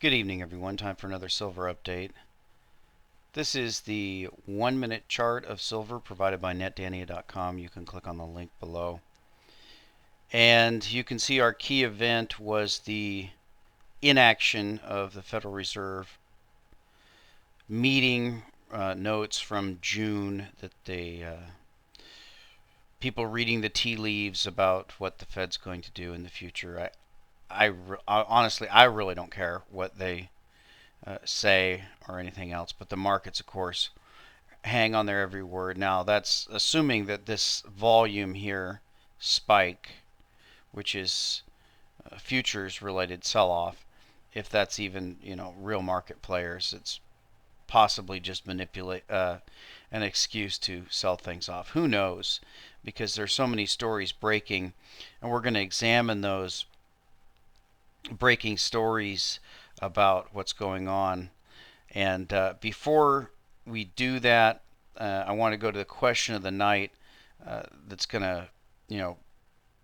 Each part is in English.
Good evening, everyone. Time for another silver update. This is the 1-minute chart of silver provided by netdania.com. You can click on the link below. And you can see our key event was the inaction of the Federal Reserve meeting notes from June that people reading the tea leaves about what the Fed's going to do in the future. Honestly, I really don't care what they say or anything else, but the markets, of course, hang on their every word. Now, that's assuming that this volume here spike, which is futures related sell-off, if that's even real market players, it's possibly just manipulate an excuse to sell things off. Who knows? Because there's so many stories breaking, and we're going to examine those breaking stories about what's going on. And before we do that, I want to go to the question of the night that's going to,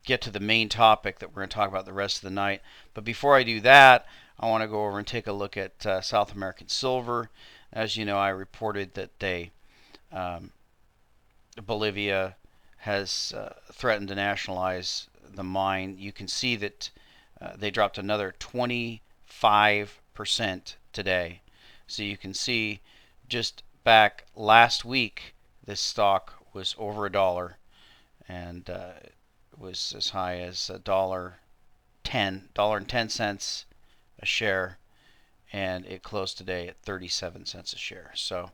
get to the main topic that we're going to talk about the rest of the night. But before I do that, I want to go over and take a look at South American silver. As you know, I reported that Bolivia has threatened to nationalize the mine. You can see that they dropped another 25% today. So you can see just back last week, this stock was over $1, and it was as high as $1.10 a share, and it closed today at 37 cents a share. So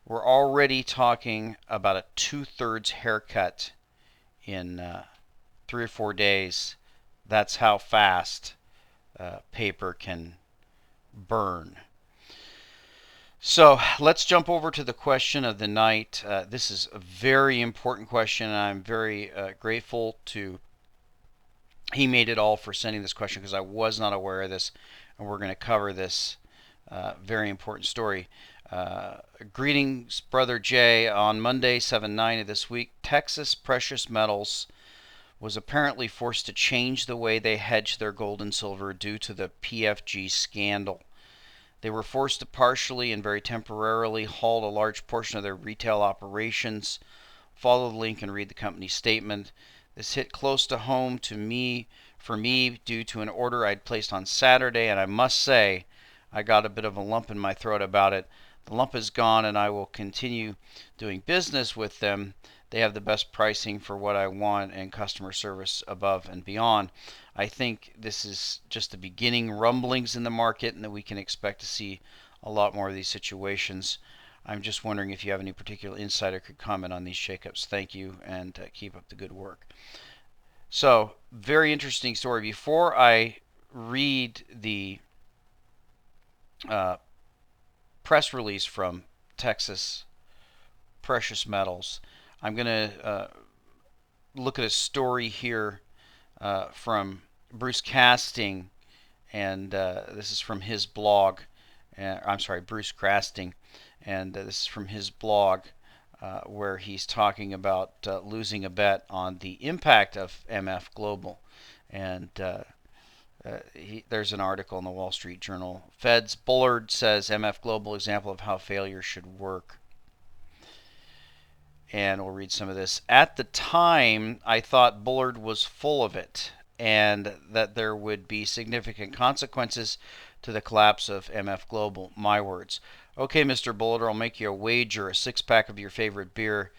we're already talking about a 2/3 haircut in 3 or 4 days. That's how fast paper can burn. So let's jump over to the question of the night. This is a very important question, and I'm very grateful to He Made It All for sending this question, because I was not aware of this, and we're going to cover this very important story. Greetings, Brother Jay. On Monday, 7/9 of this week, Texas Precious Metals was apparently forced to change the way they hedge their gold and silver due to the PFG scandal. They were forced to partially and very temporarily halt a large portion of their retail operations. Follow the link and read the company's statement. This hit close to home for me due to an order I'd placed on Saturday, and I must say I got a bit of a lump in my throat about it. The lump is gone, and I will continue doing business with them. They have the best pricing for what I want and customer service above and beyond. I think this is just the beginning rumblings in the market, and that we can expect to see a lot more of these situations. I'm just wondering if you have any particular insight or could comment on these shakeups. Thank you, and keep up the good work. So, very interesting story. Before I read the press release from Texas Precious Metals, I'm going to look at a story here from Bruce Casting, and this is from his blog. I'm sorry, Bruce Crasting, and this is from his blog where he's talking about losing a bet on the impact of MF Global. And there's an article in the Wall Street Journal. Fed's Bullard says MF Global example of how failure should work. And we'll read some of this. At the time, I thought Bullard was full of it, and that there would be significant consequences to the collapse of MF Global. My words. Okay, Mr. Bullard, I'll make you a wager, a 6-pack of your favorite beer.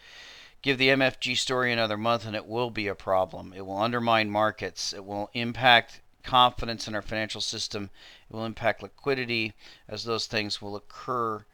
Give the MFG story another month, and it will be a problem. It will undermine markets. It will impact confidence in our financial system. It will impact liquidity, as those things will occur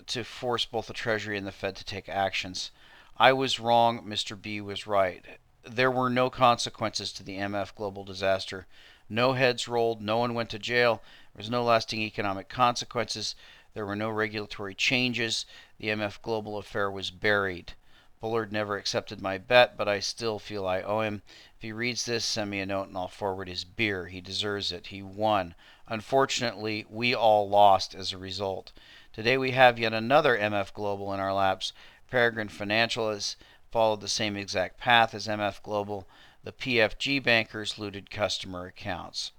to force both the Treasury and the Fed to take actions. I was wrong. Mr. B was right. There were no consequences to the MF Global disaster. No heads rolled. No one went to jail. There was no lasting economic consequences. There were no regulatory changes. The MF Global affair was buried. Bullard never accepted my bet, but I still feel I owe him. If he reads this, send me a note and I'll forward his beer. He deserves it. He won. Unfortunately, we all lost as a result. Today we have yet another MF Global in our laps. Peregrine Financial has followed the same exact path as MF Global. The PFG bankers looted customer accounts.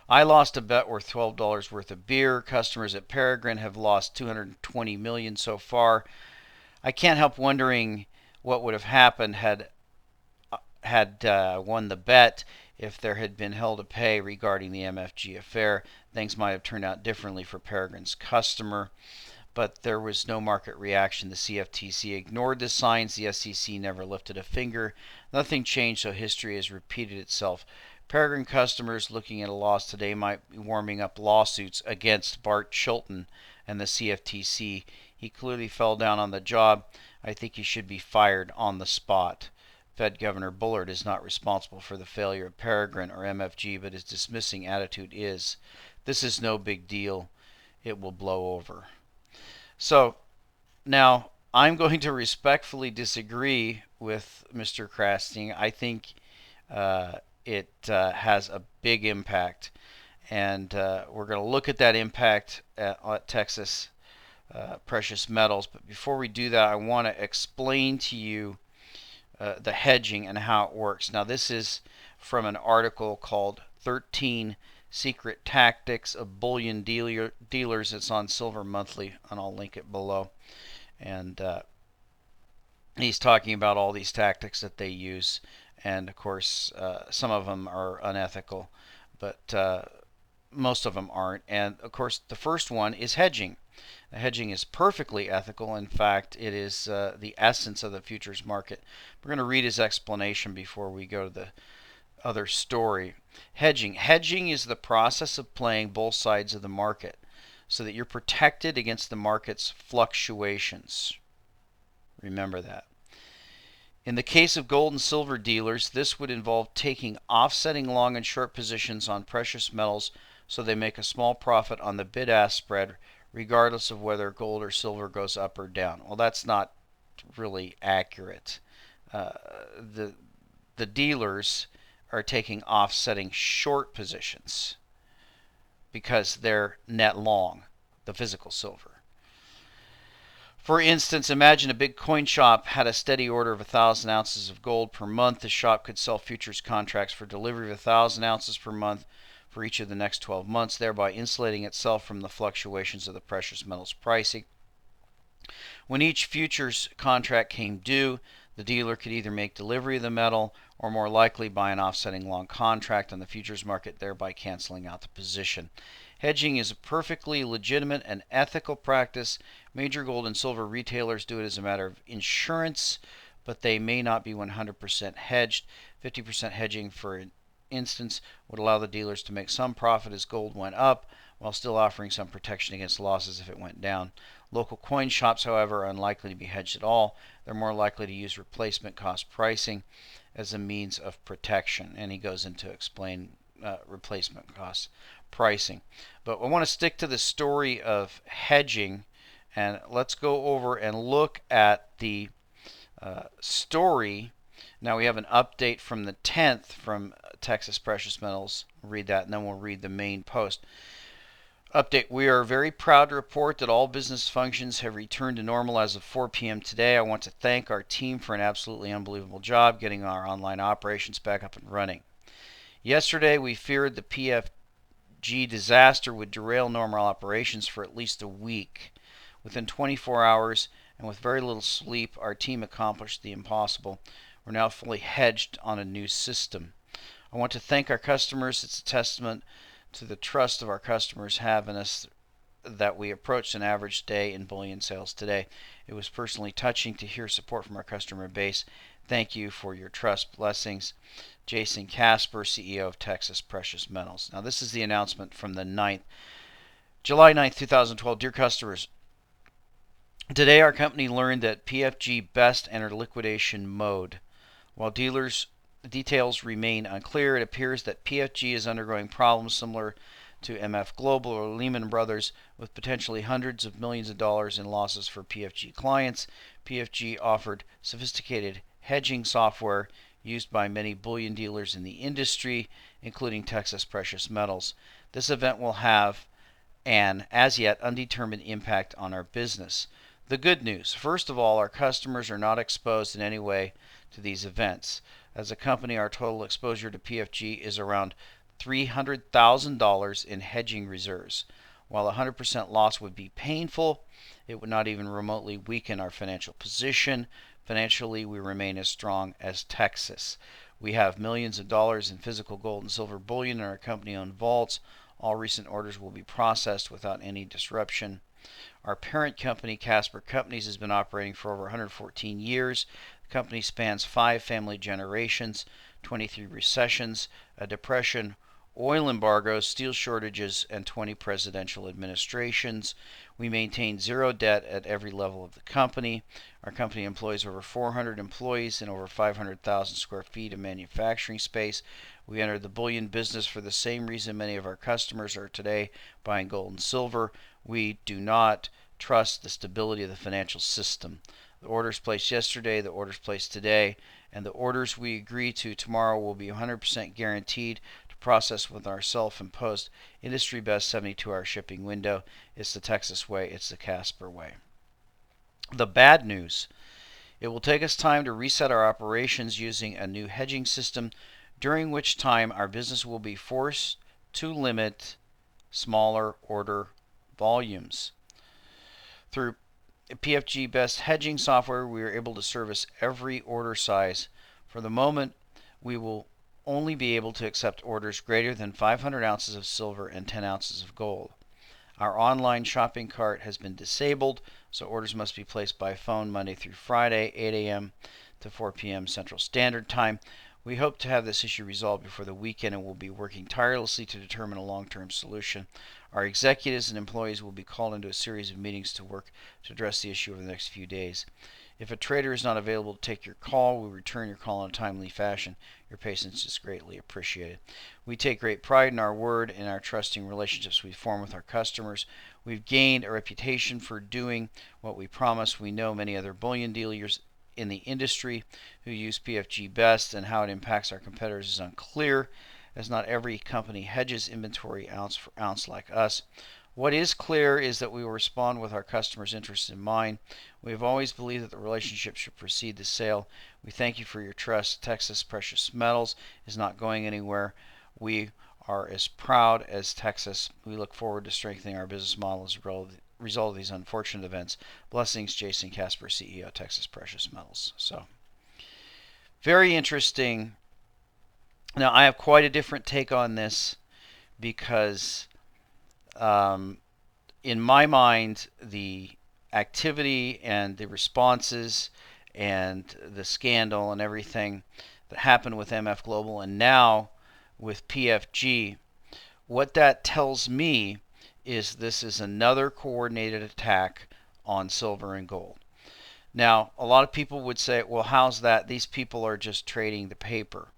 I lost a bet worth $12 worth of beer. Customers at Peregrine have lost $220 million so far. I can't help wondering what would have happened had won the bet if there had been hell to pay regarding the MFG affair. Things might have turned out differently for Peregrine's customer, but there was no market reaction. The CFTC ignored the signs. The SEC never lifted a finger. Nothing changed, so history has repeated itself. Peregrine customers looking at a loss today might be warming up lawsuits against Bart Chilton and the CFTC. He clearly fell down on the job. I think he should be fired on the spot. Fed Governor Bullard is not responsible for the failure of Peregrine or MFG, but his dismissing attitude is. This is no big deal. It will blow over. So now I'm going to respectfully disagree with Mr. Krasting. I think it has a big impact, and we're going to look at that impact at Texas precious metals. But before we do that, I want to explain to you the hedging and how it works. Now, this is from an article called 13 Secret Tactics of Bullion Dealers. It's on Silver Monthly, and I'll link it below. And he's talking about all these tactics that they use. And, of course, some of them are unethical, but most of them aren't. And, of course, the first one is hedging. Hedging is perfectly ethical. In fact, it is the essence of the futures market. We're going to read his explanation before we go to the other story. Hedging is the process of playing both sides of the market so that you're protected against the market's fluctuations. Remember that. In the case of gold and silver dealers, this would involve taking offsetting long and short positions on precious metals so they make a small profit on the bid-ask spread regardless of whether gold or silver goes up or down. Well, that's not really accurate. The dealers are taking offsetting short positions because they're net long the physical silver. For instance, imagine a big coin shop had a steady order of 1,000 ounces of gold per month. The shop could sell futures contracts for delivery of 1,000 ounces per month for each of the next 12 months, thereby insulating itself from the fluctuations of the precious metals pricing. When each futures contract came due, the dealer could either make delivery of the metal or more likely buy an offsetting long contract on the futures market, thereby canceling out the position. Hedging is a perfectly legitimate and ethical practice. Major gold and silver retailers do it as a matter of insurance, but they may not be 100% hedged. 50% hedging, for instance, would allow the dealers to make some profit as gold went up, while still offering some protection against losses if it went down. Local coin shops, however, are unlikely to be hedged at all. They're more likely to use replacement cost pricing as a means of protection. And he goes into explain replacement cost pricing. But I want to stick to the story of hedging, and let's go over and look at the story. Now we have an update from the 10th from Texas Precious Metals. We'll read that, and then we'll read the main post. Update. We are very proud to report that all business functions have returned to normal as of 4 p.m. today. I want to thank our team for an absolutely unbelievable job getting our online operations back up and running. Yesterday, we feared the PFG disaster would derail normal operations for at least a week. Within 24 hours and with very little sleep, our team accomplished the impossible. We're now fully hedged on a new system. I want to thank our customers. It's a testament to the trust of our customers have in us that we approached an average day in bullion sales today. It was personally touching to hear support from our customer base. Thank you for your trust. Blessings. Jason Casper, CEO of Texas Precious Metals. Now, this is the announcement from the 9th, July 9th, 2012. Dear customers, today our company learned that PFG Best entered liquidation mode. While details remain unclear, it appears that PFG is undergoing problems similar to MF Global or Lehman Brothers, with potentially hundreds of millions of dollars in losses for PFG clients. PFG offered sophisticated hedging software used by many bullion dealers in the industry, including Texas Precious Metals. This event will have an as yet undetermined impact on our business. The good news. First of all, our customers are not exposed in any way to these events. As a company, our total exposure to PFG is around $300,000 in hedging reserves. While a 100% loss would be painful, it would not even remotely weaken our financial position. Financially, we remain as strong as Texas. We have millions of dollars in physical gold and silver bullion in our company-owned vaults. All recent orders will be processed without any disruption. Our parent company, Casper Companies, has been operating for over 114 years. The company spans 5 family generations, 23 recessions, a depression, oil embargoes, steel shortages, and 20 presidential administrations. We maintain zero debt at every level of the company. Our company employs over 400 employees in over 500,000 square feet of manufacturing space. We entered the bullion business for the same reason many of our customers are today buying gold and silver. We do not trust the stability of the financial system. The orders placed yesterday, the orders placed today, and the orders we agree to tomorrow will be 100% guaranteed to process with our self-imposed industry best 72-hour shipping window. It's the Texas way. It's the Casper way. The bad news: it will take us time to reset our operations using a new hedging system, during which time our business will be forced to limit smaller order volumes. Through PFG Best hedging software, we are able to service every order size. For the moment, we will only be able to accept orders greater than 500 ounces of silver and 10 ounces of gold. Our online shopping cart has been disabled, so orders must be placed by phone Monday through Friday, 8 a.m. to 4 p.m. Central Standard Time. We hope to have this issue resolved before the weekend and will be working tirelessly to determine a long-term solution. Our executives and employees will be called into a series of meetings to work to address the issue over the next few days. If a trader is not available to take your call, we return your call in a timely fashion. Your patience is greatly appreciated. We take great pride in our word and our trusting relationships we form with our customers. We've gained a reputation for doing what we promise. We know many other bullion dealers in the industry who use PFG Best, and how it impacts our competitors is unclear, as not every company hedges inventory ounce for ounce like us. What is clear is that we will respond with our customers' interests in mind. We have always believed that the relationship should precede the sale. We thank you for your trust. Texas Precious Metals is not going anywhere. We are as proud as Texas. We look forward to strengthening our business model as a result of these unfortunate events. Blessings, Jason Casper, CEO, Texas Precious Metals. So, very interesting. Now, I have quite a different take on this because in my mind, the activity and the responses and the scandal and everything that happened with MF Global and now with PFG, what that tells me is this is another coordinated attack on silver and gold. Now, a lot of people would say, well, how's that? These people are just trading the paper.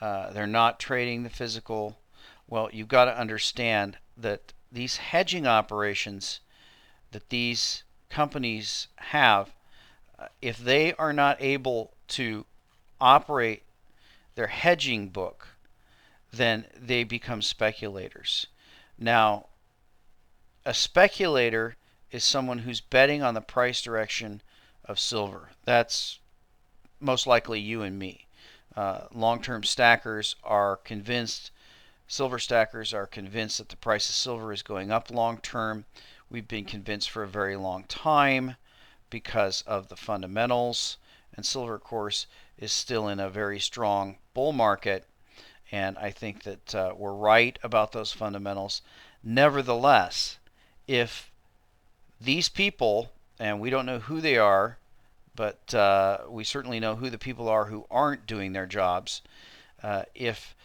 They're not trading the physical. Well, you've got to understand that these hedging operations that these companies have, if they are not able to operate their hedging book, then they become speculators. Now, a speculator is someone who's betting on the price direction of silver. That's most likely you and me. Long-term stackers are convinced, silver stackers are convinced that the price of silver is going up long-term. We've been convinced for a very long time because of the fundamentals. And silver, of course, is still in a very strong bull market. And I think that we're right about those fundamentals. Nevertheless, if these people, and we don't know who they are, but we certainly know who the people are who aren't doing their jobs, if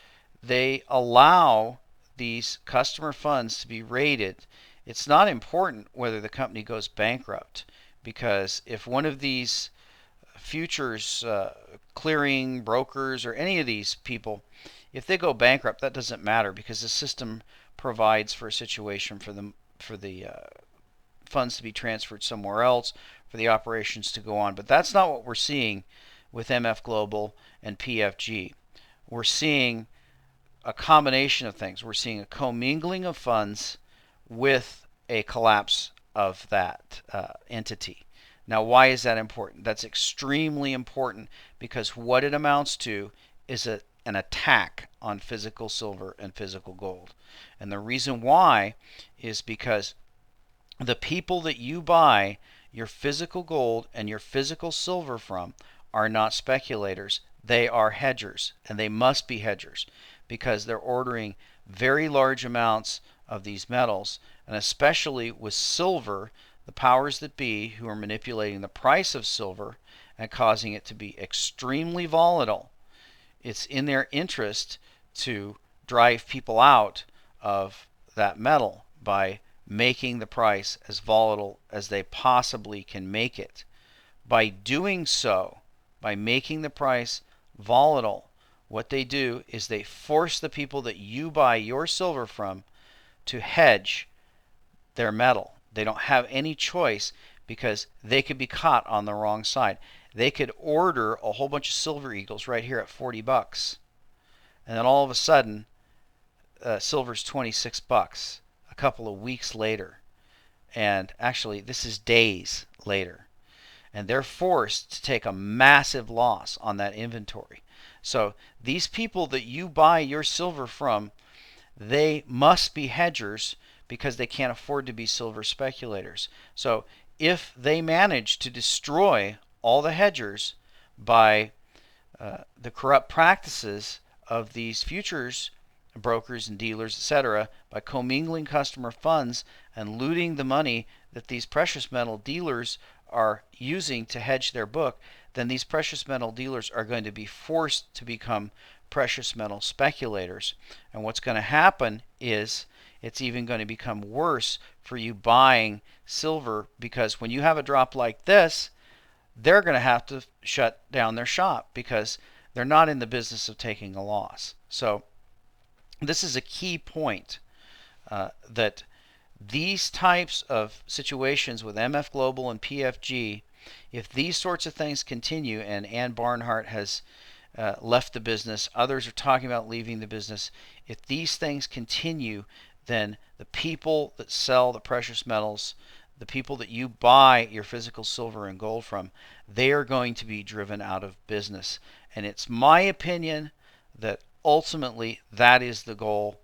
they allow these customer funds to be raided, it's not important whether the company goes bankrupt, because if one of these futures clearing brokers or any of these people, if they go bankrupt, that doesn't matter, because the system provides for a situation for the funds to be transferred somewhere else, for the operations to go on. But that's not what we're seeing with MF Global and PFG. We're seeing a combination of things. We're seeing a commingling of funds with a collapse of that entity. Now, why is that important? That's extremely important, because what it amounts to is a an attack on physical silver and physical gold. And the reason why is because the people that you buy your physical gold and your physical silver from are not speculators. They are hedgers, and they must be hedgers because they're ordering very large amounts of these metals, and especially with silver, the powers that be who are manipulating the price of silver and causing it to be extremely volatile. It's in their interest to drive people out of that metal by making the price as volatile as they possibly can make it. By doing so, by making the price volatile, what they do is they force the people that you buy your silver from to hedge their metal. They don't have any choice because they could be caught on the wrong side. They could order a whole bunch of silver eagles right here at 40 bucks. And then all of a sudden, silver's 26 bucks a couple of weeks later. And actually, this is days later. And they're forced to take a massive loss on that inventory. So these people that you buy your silver from, they must be hedgers because they can't afford to be silver speculators. So if they manage to destroy all the hedgers by the corrupt practices of these futures brokers and dealers, etc., by commingling customer funds and looting the money that these precious metal dealers are using to hedge their book, then these precious metal dealers are going to be forced to become precious metal speculators. And what's going to happen is it's even going to become worse for you buying silver, because when you have a drop like this, they're going to have to shut down their shop because they're not in the business of taking a loss. So this is a key point, that these types of situations with MF Global and PFG, if these sorts of things continue, and Ann Barnhart has left the business, others are talking about leaving the business, if these things continue, then the people that sell the precious metals, the people that you buy your physical silver and gold from, they are going to be driven out of business. And it's my opinion that ultimately that is the goal.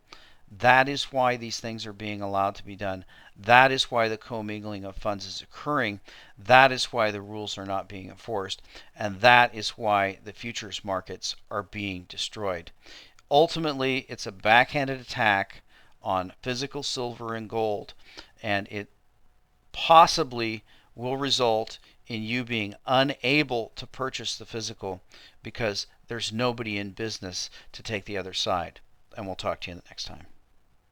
That is why these things are being allowed to be done. That is why the commingling of funds is occurring. That is why the rules are not being enforced. And that is why the futures markets are being destroyed. Ultimately, it's a backhanded attack on physical silver and gold, and it possibly will result in you being unable to purchase the physical because there's nobody in business to take the other side. And we'll talk to you next time.